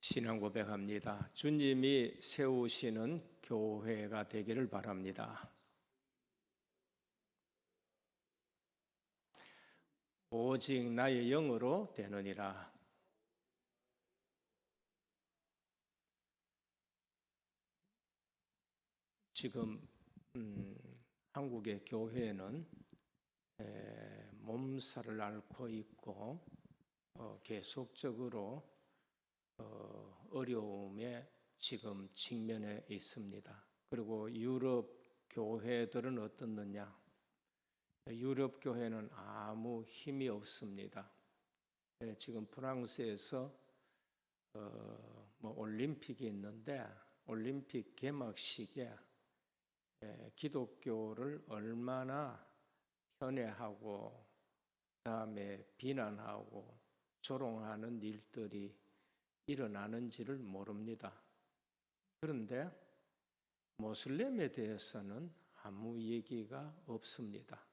신앙 고백합니다. 주님이 세우시는 교회가 되기를 바랍니다. 오직 나의 영으로 되느니라. 지금 한국의 교회는 몸살을 앓고 있고 계속적으로 어려움에 지금 직면해 있습니다. 그리고 유럽 교회들은 어떻느냐? 유럽 교회는 아무 힘이 없습니다. 지금 프랑스에서 올림픽이 있는데 올림픽 개막식에 기독교를 얼마나 편애하고 그다음에 비난하고 조롱하는 일들이 일어나는지를 모릅니다. 그런데 모슬렘에 대해서는 아무 얘기가 없습니다.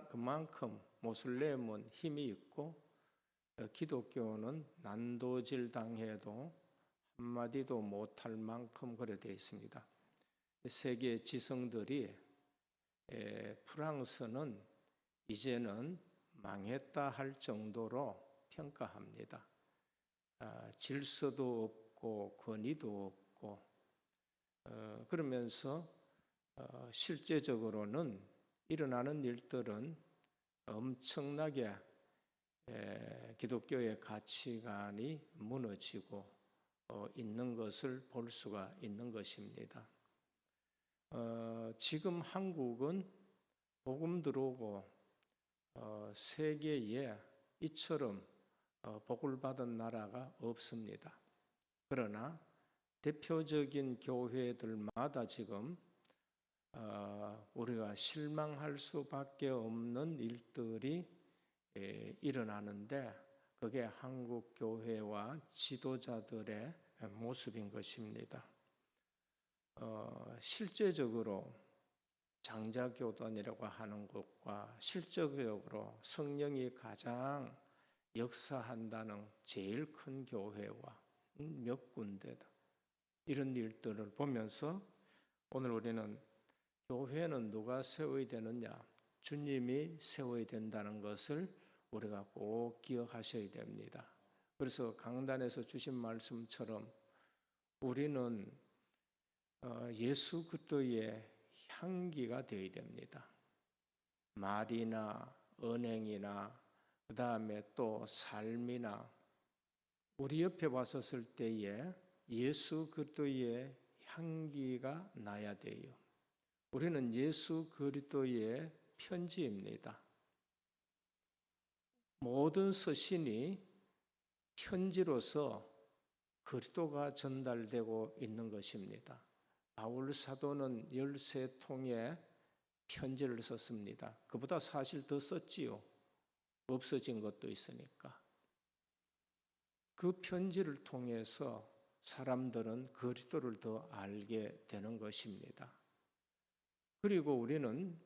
그만큼 모슬렘은 힘이 있고 기독교는 난도질 당해도 한마디도 못할 만큼 그래 되어 있습니다. 세계 지성들이 프랑스는 이제는 망했다 할 정도로 평가합니다. 질서도 없고 권위도 없고 그러면서 실제적으로는 일어나는 일들은 엄청나게 기독교의 가치관이 무너지고 있는 것을 볼 수가 있는 것입니다. 지금 한국은 복음 들어오고 세계에 이처럼 복을 받은 나라가 없습니다. 그러나 대표적인 교회들마다 지금 우리가 실망할 수밖에 없는 일들이 일어나는데 그게 한국 교회와 지도자들의 모습인 것입니다. 실제적으로 장자교단이라고 하는 것과 실제적으로 성령이 가장 역사한다는 제일 큰 교회와 몇 군데다 이런 일들을 보면서 오늘 우리는 교회는 누가 세워야 되느냐? 주님이 세워야 된다는 것을 우리가 꼭 기억하셔야 됩니다. 그래서 강단에서 주신 말씀처럼 우리는 예수 그리스도의 향기가 되어야 됩니다. 말이나 언행이나 그 다음에 또 삶이나 우리 옆에 왔었을 때에 예수 그리스도의 향기가 나야 돼요. 우리는 예수 그리스도의 편지입니다. 모든 서신이 편지로서 그리스도가 전달되고 있는 것입니다. 바울 사도는 13통의 편지를 썼습니다. 그보다 사실 더 썼지요. 없어진 것도 있으니까. 그 편지를 통해서 사람들은 그리스도를 더 알게 되는 것입니다. 그리고 우리는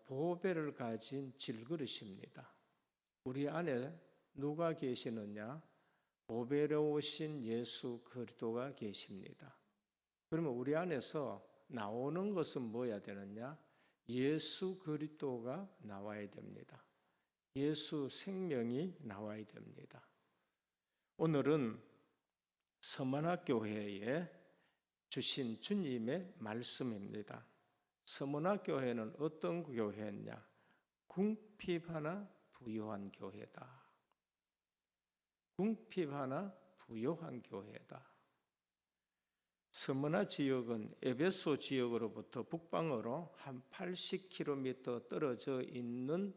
보배를 가진 질그릇입니다. 우리 안에 누가 계시느냐? 보배로우신 예수 그리스도가 계십니다. 그러면 우리 안에서 나오는 것은 뭐야 되느냐? 예수 그리스도가 나와야 됩니다. 예수 생명이 나와야 됩니다. 오늘은 서문화교회에 주신 주님의 말씀입니다. 서문화교회는 어떤 교회였냐? 궁핍 하나 부요한 교회다. 궁핍 하나 부요한 교회다. 서문화 지역은 에베소 지역으로부터 북방으로 한 80km 떨어져 있는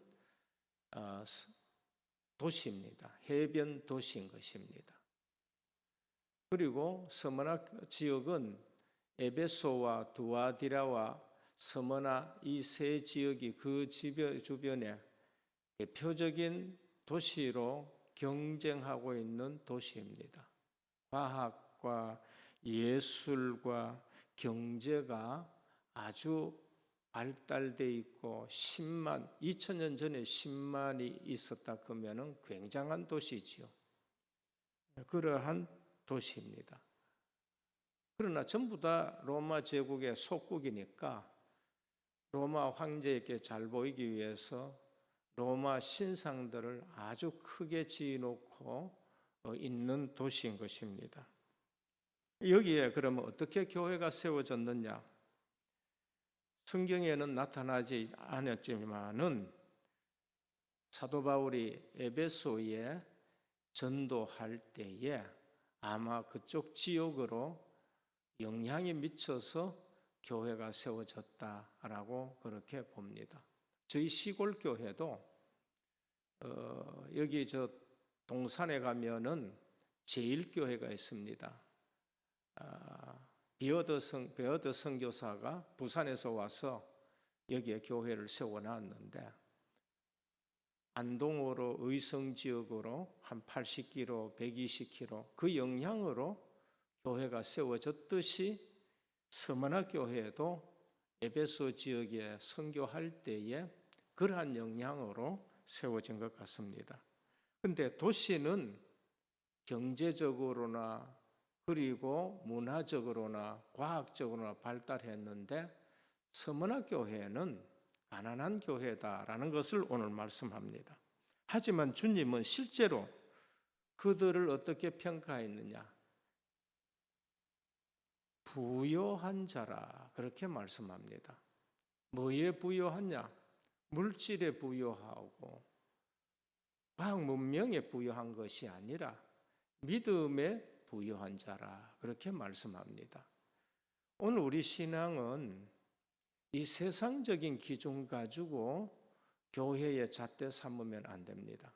도시입니다. 해변 도시인 것입니다. 그리고 서문화 지역은 에베소와 두아디라와 서문화 이 세 지역이 그 주변에 대표적인 도시로 경쟁하고 있는 도시입니다. 과학과 예술과 경제가 아주 발달되어 있고 2000년 전에 10만이 있었다 그러면 굉장한 도시지요. 그러한 도시입니다. 그러나 전부 다 로마 제국의 속국이니까 로마 황제에게 잘 보이기 위해서 로마 신상들을 아주 크게 지어놓고 있는 도시인 것입니다. 여기에 그러면 어떻게 교회가 세워졌느냐? 성경에는 나타나지 않았지만은 사도 바울이 에베소에 전도할 때에 아마 그쪽 지역으로 영향이 미쳐서 교회가 세워졌다라고 그렇게 봅니다. 저희 시골 교회도 여기 저 동산에 가면은 제일교회가 있습니다. 베어드 선교사가 부산에서 와서 여기에 교회를 세워놨는데 안동으로 의성 지역으로 한 80km, 120km 그 영향으로 교회가 세워졌듯이 서머나 교회도 에베소 지역에 선교할 때에 그러한 영향으로 세워진 것 같습니다. 그런데 도시는 경제적으로나 그리고 문화적으로나 과학적으로나 발달했는데 서머나 교회는 가난한 교회다라는 것을 오늘 말씀합니다. 하지만 주님은 실제로 그들을 어떻게 평가했느냐? 부요한 자라 그렇게 말씀합니다. 뭐에 부요하냐? 물질에 부요하고 과학 문명에 부요한 것이 아니라 믿음에 부요한 자라 그렇게 말씀합니다. 오늘 우리 신앙은 이 세상적인 기준 가지고 교회의 잣대 삼으면 안 됩니다.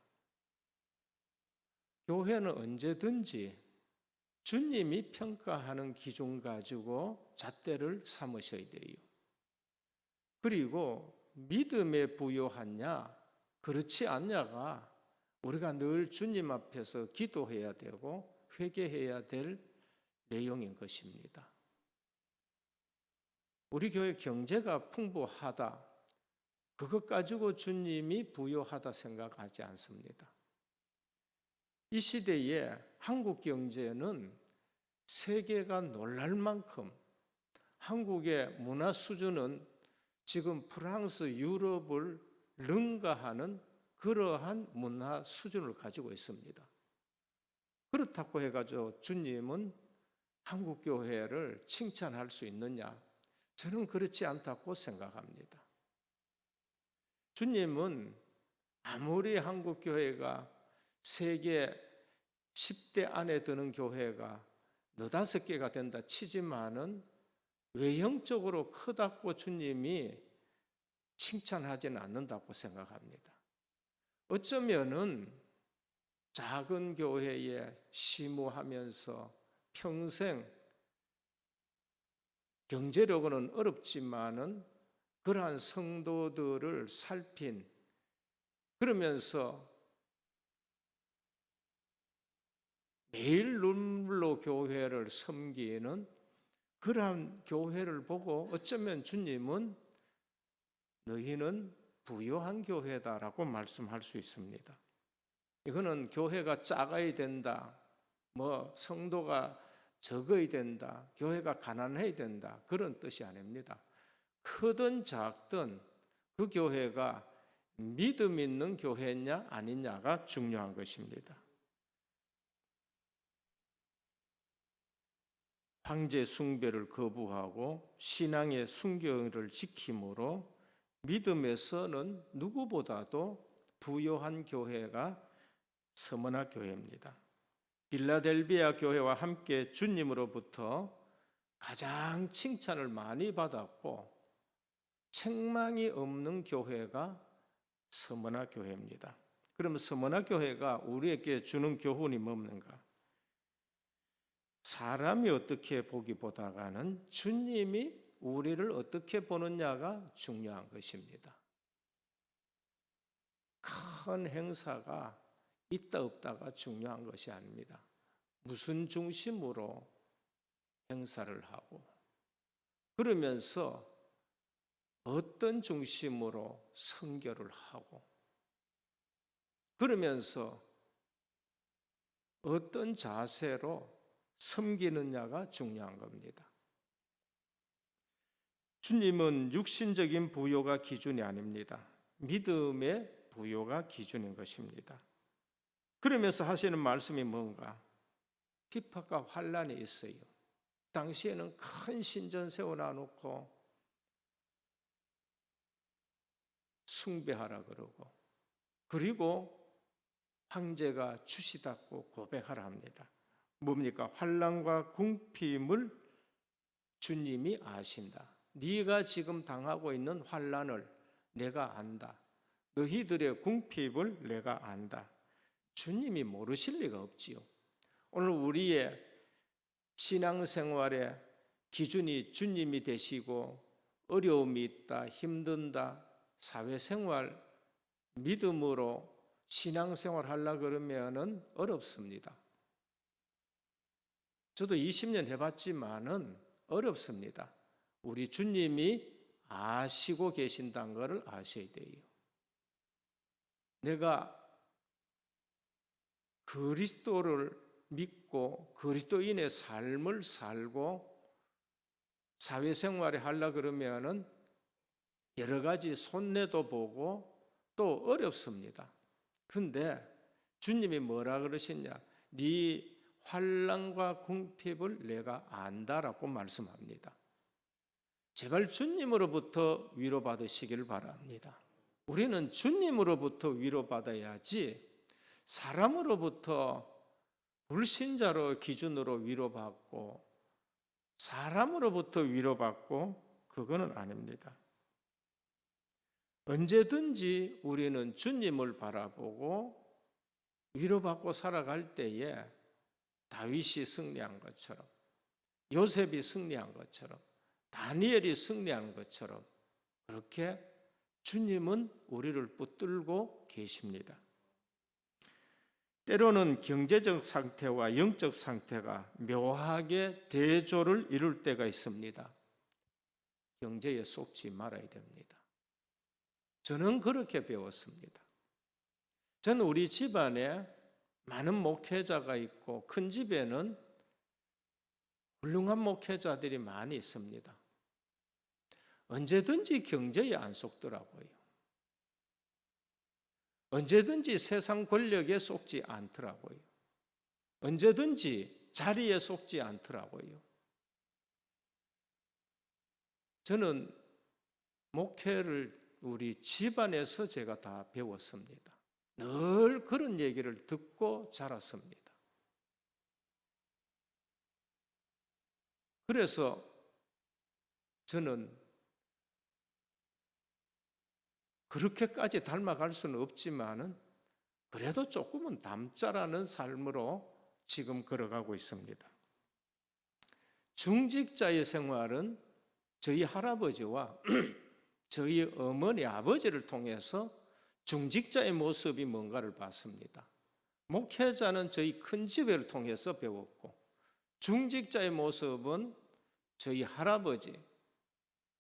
교회는 언제든지 주님이 평가하는 기준 가지고 잣대를 삼으셔야 돼요. 그리고 믿음에 부요하냐 그렇지 않냐가 우리가 늘 주님 앞에서 기도해야 되고 회개해야 될 내용인 것입니다. 우리 교회 경제가 풍부하다 그것 가지고 주님이 부요하다 생각하지 않습니다. 이 시대에 한국 경제는 세계가 놀랄 만큼 한국의 문화 수준은 지금 프랑스, 유럽을 능가하는 그러한 문화 수준을 가지고 있습니다. 그렇다고 해가지고 주님은 한국 교회를 칭찬할 수 있느냐? 저는 그렇지 않다고 생각합니다. 주님은 아무리 한국 교회가 세계 10대 안에 드는 교회가 너다섯 개가 된다 치지만은 외형적으로 크다고 주님이 칭찬하지는 않는다고 생각합니다. 어쩌면은 작은 교회에 심우하면서 평생 경제력은 어렵지만은 그러한 성도들을 살핀 그러면서 매일 눈물로 교회를 섬기는 그러한 교회를 보고 어쩌면 주님은 너희는 부요한 교회다라고 말씀할 수 있습니다. 이거는 교회가 작아야 된다, 성도가 적어야 된다, 교회가 가난해야 된다 그런 뜻이 아닙니다. 크든 작든 그 교회가 믿음 있는 교회냐 아니냐가 중요한 것입니다. 황제 숭배를 거부하고 신앙의 순결을 지킴으로 믿음에서는 누구보다도 부요한 교회가 서머나 교회입니다. 빌라델비아 교회와 함께 주님으로부터 가장 칭찬을 많이 받았고 책망이 없는 교회가 서머나 교회입니다. 그럼 서머나 교회가 우리에게 주는 교훈이 뭡니까? 사람이 어떻게 보기보다는 주님이 우리를 어떻게 보느냐가 중요한 것입니다. 큰 행사가 있다 없다가 중요한 것이 아닙니다. 무슨 중심으로 행사를 하고 그러면서 어떤 중심으로 선교를 하고 그러면서 어떤 자세로 섬기느냐가 중요한 겁니다. 주님은 육신적인 부요가 기준이 아닙니다. 믿음의 부요가 기준인 것입니다. 그러면서 하시는 말씀이 뭔가? 핍박과 환난이 있어요. 당시에는 큰 신전 세워놔놓고 숭배하라 그러고, 그리고 황제가 주시닫고 고백하라 합니다. 뭡니까? 환난과 궁핍을 주님이 아신다. 네가 지금 당하고 있는 환난을 내가 안다. 너희들의 궁핍을 내가 안다. 주님이 모르실 리가 없지요. 오늘 우리의 신앙생활의 기준이 주님이 되시고, 어려움이 있다, 힘든다, 사회생활, 믿음으로 신앙생활 하려고 그러면은 어렵습니다. 저도 20년 해봤지만은 어렵습니다. 우리 주님이 아시고 계신다는 것을 아셔야 돼요. 내가 그리스도를 믿고 그리스도인의 삶을 살고 사회생활에 하려고 그러면은 여러 가지 손해도 보고 또 어렵습니다. 그런데 주님이 뭐라 그러시냐? 네 환난과 궁핍을 내가 안다라고 말씀합니다. 제발 주님으로부터 위로받으시기를 바랍니다. 우리는 주님으로부터 위로받아야지 사람으로부터 불신자로 기준으로 위로받고 사람으로부터 위로받고 그거는 아닙니다. 언제든지 우리는 주님을 바라보고 위로받고 살아갈 때에 다윗이 승리한 것처럼, 요셉이 승리한 것처럼, 다니엘이 승리한 것처럼 그렇게 주님은 우리를 붙들고 계십니다. 때로는 경제적 상태와 영적 상태가 묘하게 대조를 이룰 때가 있습니다. 경제에 속지 말아야 됩니다. 저는 그렇게 배웠습니다. 저는 우리 집안에 많은 목회자가 있고 큰 집에는 훌륭한 목회자들이 많이 있습니다. 언제든지 경제에 안 속더라고요. 언제든지 세상 권력에 속지 않더라고요. 언제든지 자리에 속지 않더라고요. 저는 목회를 우리 집안에서 제가 다 배웠습니다. 늘 그런 얘기를 듣고 자랐습니다. 그래서 저는 그렇게까지 닮아갈 수는 없지만은 그래도 조금은 닮자라는 삶으로 지금 걸어가고 있습니다. 중직자의 생활은 저희 할아버지와 저희 어머니, 아버지를 통해서 중직자의 모습이 뭔가를 봤습니다. 목회자는 저희 큰 집을 통해서 배웠고, 중직자의 모습은 저희 할아버지,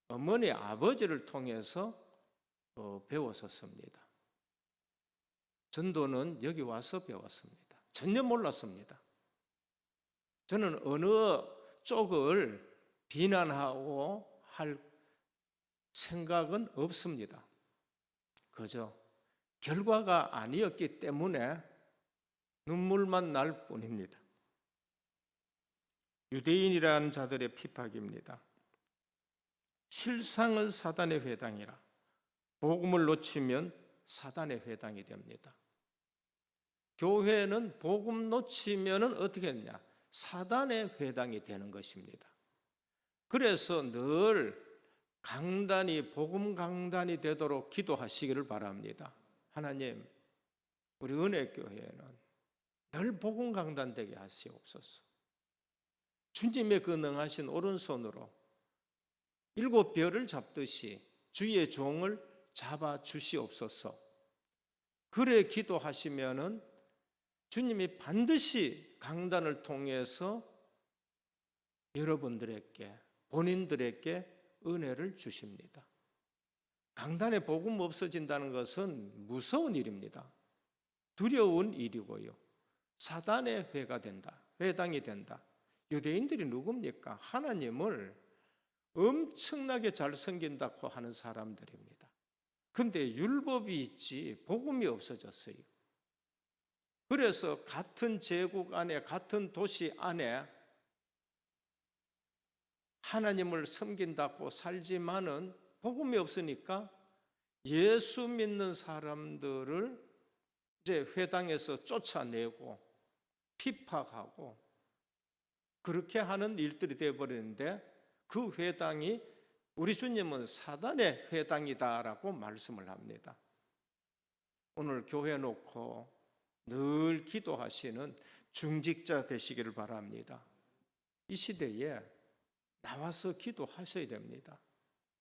어머니, 아버지를 통해서 배웠었습니다. 전도는 여기 와서 배웠습니다. 전혀 몰랐습니다. 저는 어느 쪽을 비난하고 할 생각은 없습니다. 그저 결과가 아니었기 때문에 눈물만 날 뿐입니다. 유대인이라는 자들의 핍박입니다. 실상은 사단의 회당이라 복음을 놓치면 사단의 회당이 됩니다. 교회는 복음 놓치면 어떻게 했냐? 사단의 회당이 되는 것입니다. 그래서 늘 강단이 복음 강단이 되도록 기도하시기를 바랍니다. 하나님, 우리 은혜교회는 늘 복음 강단 되게 하시옵소서. 주님의 그 능하신 오른손으로 7별을 잡듯이 주의 종을 잡아 주시옵소서. 그래 기도하시면은 주님이 반드시 강단을 통해서 여러분들에게, 본인들에게 은혜를 주십니다. 강단에 복음 없어진다는 것은 무서운 일입니다. 두려운 일이고요. 사단의 회가 된다. 회당이 된다. 유대인들이 누굽니까? 하나님을 엄청나게 잘 섬긴다고 하는 사람들입니다. 근데 율법이 있지 복음이 없어졌어요. 그래서 같은 제국 안에, 같은 도시 안에 하나님을 섬긴다고 살지만은 복음이 없으니까 예수 믿는 사람들을 이제 회당에서 쫓아내고 핍박하고 그렇게 하는 일들이 되어버리는데, 그 회당이 우리 주님은 사단의 회당이다라고 말씀을 합니다. 오늘 교회 놓고 늘 기도하시는 중직자 되시기를 바랍니다. 이 시대에 나와서 기도하셔야 됩니다.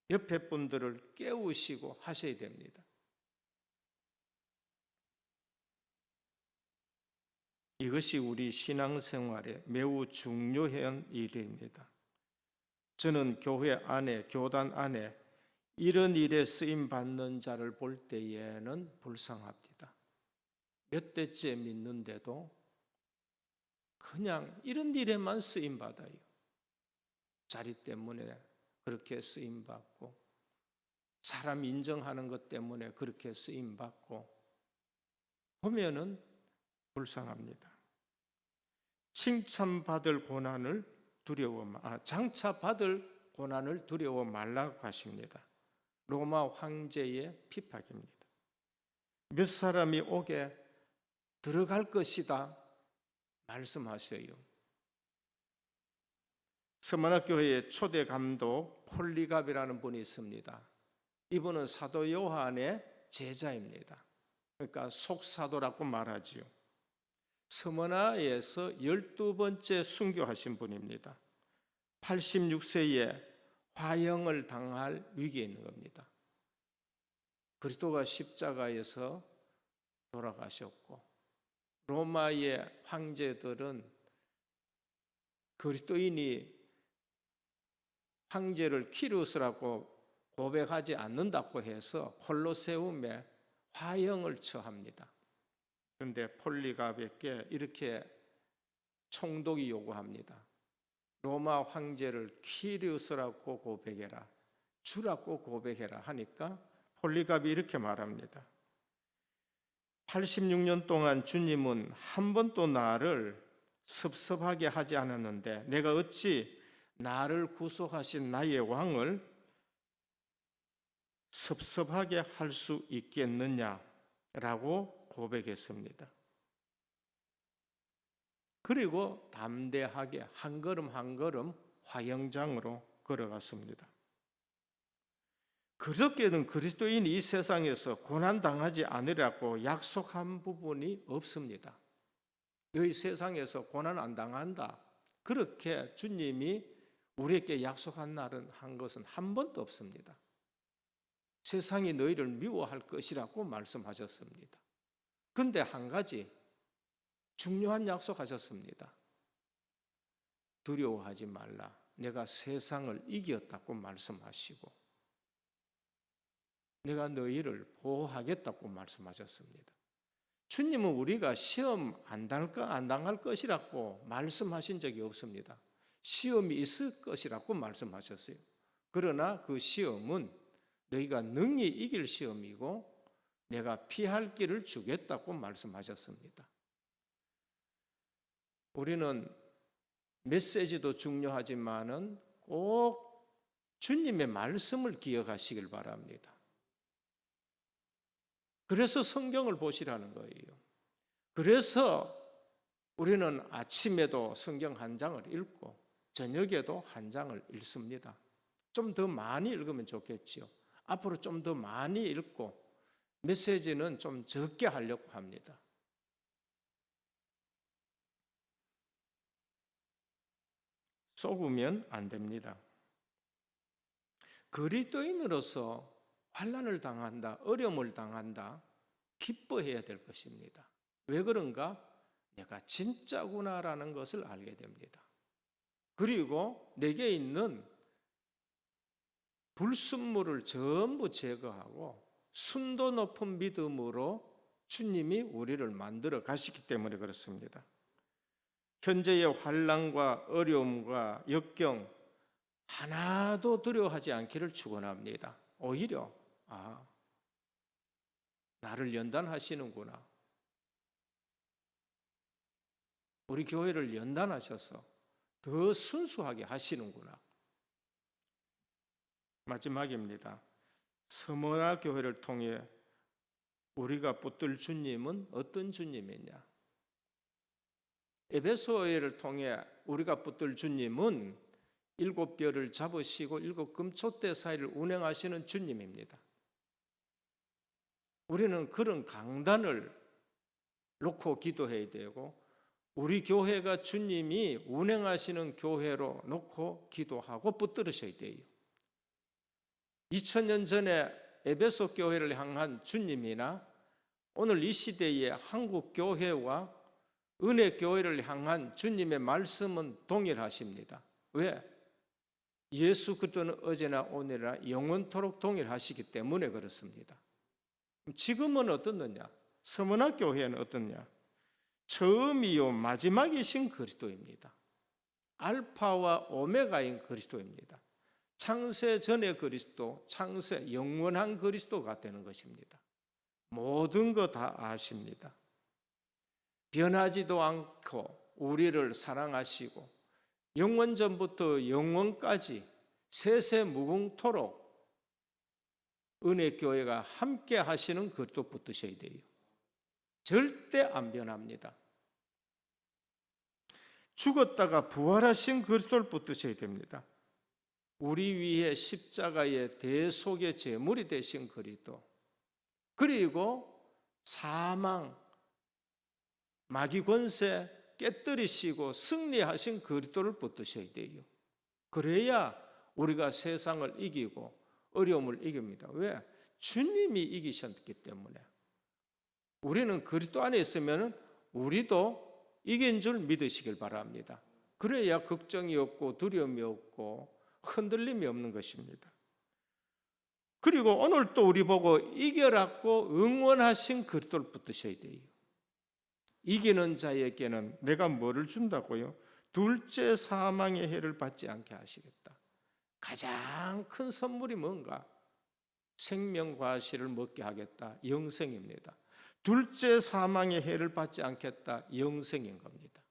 옆에 분들을 깨우시고 하셔야 됩니다. 이것이 우리 신앙생활에 매우 중요한 일입니다. 저는 교회 안에, 교단 안에 이런 일에 쓰임 받는 자를 볼 때에는 불쌍합니다. 몇 대째 믿는데도 그냥 이런 일에만 쓰임 받아요. 자리 때문에 그렇게 쓰임 받고, 사람 인정하는 것 때문에 그렇게 쓰임 받고 보면은 불쌍합니다. 칭찬받을 고난을 장차받을 고난을 두려워 말라고 하십니다. 로마 황제의 핍박입니다. 몇 사람이 옥에 들어갈 것이다 말씀하셔요. 서머나교회의 초대 감독 폴리갑이라는 분이 있습니다. 이분은 사도 요한의 제자입니다. 그러니까 속사도라고 말하지요. 서머나에서 12번째 순교하신 분입니다. 86세에 화형을 당할 위기에 있는 겁니다. 그리스도가 십자가에서 돌아가셨고, 로마의 황제들은 그리스도인이 황제를 키루스라고 고백하지 않는다고 해서 콜로세움에 화형을 처합니다. 그런데 폴리갑에게 이렇게 총독이 요구합니다. 로마 황제를 키루스라고 고백해라, 주라고 고백해라 하니까 폴리갑이 이렇게 말합니다. 86년 동안 주님은 한 번도 나를 섭섭하게 하지 않았는데 내가 어찌 나를 구속하신 나의 왕을 섭섭하게 할 수 있겠느냐라고 고백했습니다. 그리고 담대하게 한 걸음 한 걸음 화형장으로 걸어갔습니다. 그렇게는 그리스도인이 이 세상에서 고난당하지 않으라고 약속한 부분이 없습니다. 너희 세상에서 고난 안 당한다, 그렇게 주님이 우리에게 약속한 날은 한 것은 한 번도 없습니다. 세상이 너희를 미워할 것이라고 말씀하셨습니다. 그런데 한 가지 중요한 약속하셨습니다. 두려워하지 말라, 내가 세상을 이겼다고 말씀하시고 내가 너희를 보호하겠다고 말씀하셨습니다. 주님은 우리가 시험 안 당할 것이라고 말씀하신 적이 없습니다. 시험이 있을 것이라고 말씀하셨어요. 그러나 그 시험은 너희가 능히 이길 시험이고 내가 피할 길을 주겠다고 말씀하셨습니다. 우리는 메시지도 중요하지만은 꼭 주님의 말씀을 기억하시길 바랍니다. 그래서 성경을 보시라는 거예요. 그래서 우리는 아침에도 성경 한 장을 읽고 저녁에도 한 장을 읽습니다. 좀 더 많이 읽으면 좋겠지요. 앞으로 좀 더 많이 읽고 메시지는 좀 적게 하려고 합니다. 속으면 안 됩니다. 그리스도인으로서 환난을 당한다, 어려움을 당한다, 기뻐해야 될 것입니다. 왜 그런가? 내가 진짜구나라는 것을 알게 됩니다. 그리고 내게 있는 불순물을 전부 제거하고 순도 높은 믿음으로 주님이 우리를 만들어 가시기 때문에 그렇습니다. 현재의 환난과 어려움과 역경 하나도 두려워하지 않기를 축원합니다. 오히려 나를 연단하시는구나. 우리 교회를 연단하셔서 더 순수하게 하시는구나. 마지막입니다. 서머나 교회를 통해 우리가 붙들 주님은 어떤 주님이냐? 에베소회를 통해 우리가 붙들 주님은 7별을 잡으시고 7금촛대 사이를 운행하시는 주님입니다. 우리는 그런 강단을 놓고 기도해야 되고 우리 교회가 주님이 운행하시는 교회로 놓고 기도하고 붙들으셔야 돼요. 2000년 전에 에베소 교회를 향한 주님이나 오늘 이 시대의 한국 교회와 은혜 교회를 향한 주님의 말씀은 동일하십니다. 왜? 예수 그리스도는 어제나 오늘이나 영원토록 동일하시기 때문에 그렇습니다. 지금은 어떻느냐? 서머나 교회는 어떻냐? 처음이요 마지막이신 그리스도입니다. 알파와 오메가인 그리스도입니다. 창세 전의 그리스도, 창세 영원한 그리스도가 되는 것입니다. 모든 거 다 아십니다. 변하지도 않고 우리를 사랑하시고 영원전부터 영원까지 세세무궁토록 은혜교회가 함께 하시는 그리스도 붙드셔야 돼요. 절대 안 변합니다. 죽었다가 부활하신 그리스도를 붙드셔야 됩니다. 우리 위에 십자가의 대속의 제물이 되신 그리스도, 그리고 사망, 마귀 권세 깨뜨리시고 승리하신 그리스도를 붙드셔야 돼요. 그래야 우리가 세상을 이기고 어려움을 이깁니다. 왜? 주님이 이기셨기 때문에. 우리는 그리스도 안에 있으면 우리도 이긴 줄 믿으시길 바랍니다. 그래야 걱정이 없고 두려움이 없고 흔들림이 없는 것입니다. 그리고 오늘 또 우리 보고 이겨라고 응원하신 그리스도를 붙드셔야 돼요. 이기는 자에게는 내가 뭐를 준다고요? 둘째 사망의 해를 받지 않게 하시겠다. 가장 큰 선물이 뭔가? 생명과실을 먹게 하겠다. 영생입니다. 둘째 사망의 해를 받지 않겠다. 영생인 겁니다.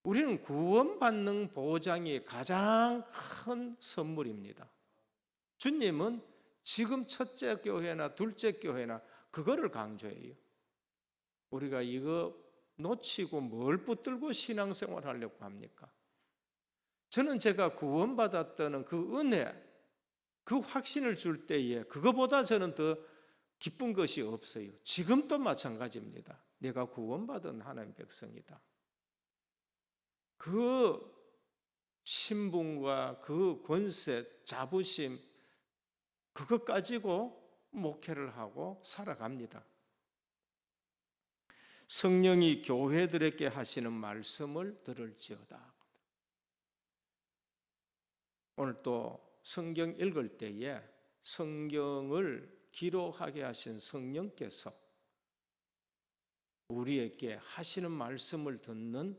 우리는 구원받는 보장이 가장 큰 선물입니다. 주님은 지금 첫째 교회나 둘째 교회나 그거를 강조해요. 우리가 이거 놓치고 뭘 붙들고 신앙생활 하려고 합니까? 저는 제가 구원받았다는 그 은혜, 그 확신을 줄 때에 그거보다 저는 더 기쁜 것이 없어요. 지금도 마찬가지입니다. 내가 구원받은 하나님의 백성이다. 그 신분과 그 권세, 자부심, 그것 가지고 목회를 하고 살아갑니다. 성령이 교회들에게 하시는 말씀을 들을지어다. 오늘 또 성경 읽을 때에 성경을 기록하게 하신 성령께서 우리에게 하시는 말씀을 듣는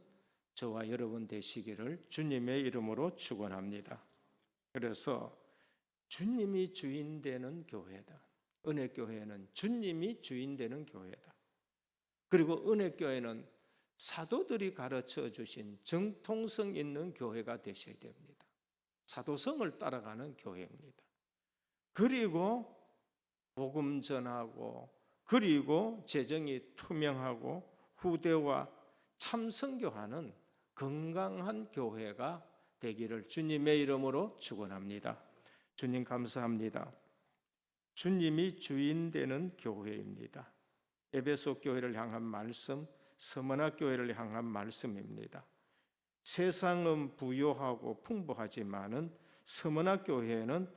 저와 여러분 되시기를 주님의 이름으로 축원합니다. 그래서 주님이 주인 되는 교회다. 은혜교회는 주님이 주인 되는 교회다. 그리고 은혜교회는 사도들이 가르쳐 주신 정통성 있는 교회가 되셔야 됩니다. 사도성을 따라가는 교회입니다. 그리고 복음 전하고 그리고 재정이 투명하고 후대와 참 선교하는 건강한 교회가 되기를 주님의 이름으로 축원합니다. 주님 감사합니다. 주님이 주인 되는 교회입니다. 에베소 교회를 향한 말씀, 서머나 교회를 향한 말씀입니다. 세상은 부요하고 풍부하지만은 서머나 교회는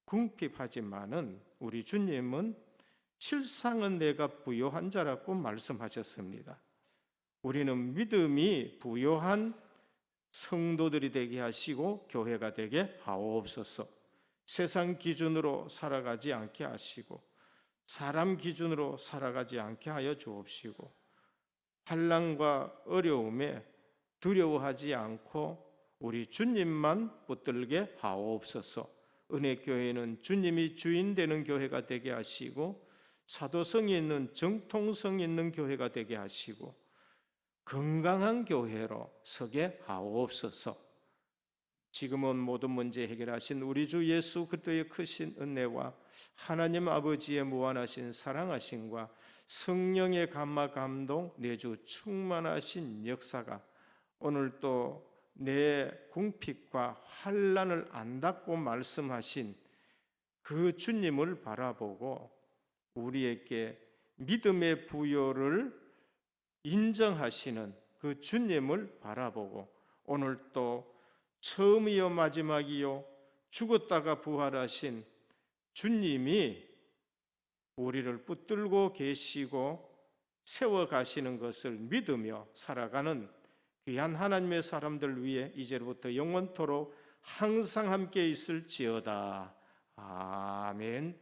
궁핍하지만은 우리 주님은 실상은 내가 부요한 자라고 말씀하셨습니다. 우리는 믿음이 부요한 성도들이 되게 하시고 교회가 되게 하옵소서. 세상 기준으로 살아가지 않게 하시고 사람 기준으로 살아가지 않게 하여 주옵시고 환난과 어려움에 두려워하지 않고 우리 주님만 붙들게 하옵소서. 은혜교회는 주님이 주인 되는 교회가 되게 하시고 사도성이 있는 정통성 있는 교회가 되게 하시고 건강한 교회로 서게 하옵소서. 지금은 모든 문제 해결하신 우리 주 예수 그리스도의 크신 은혜와 하나님 아버지의 무한하신 사랑하심과 성령의 감화 감동 내주 충만하신 역사가 오늘 또 내 궁핍과 환난을 안닫고 말씀하신 그 주님을 바라보고 우리에게 믿음의 부요를 인정하시는 그 주님을 바라보고 오늘 또 처음이요 마지막이요 죽었다가 부활하신 주님이 우리를 붙들고 계시고 세워가시는 것을 믿으며 살아가는 귀한 하나님의 사람들 위해 이제부터 영원토록 항상 함께 있을지어다. 아멘.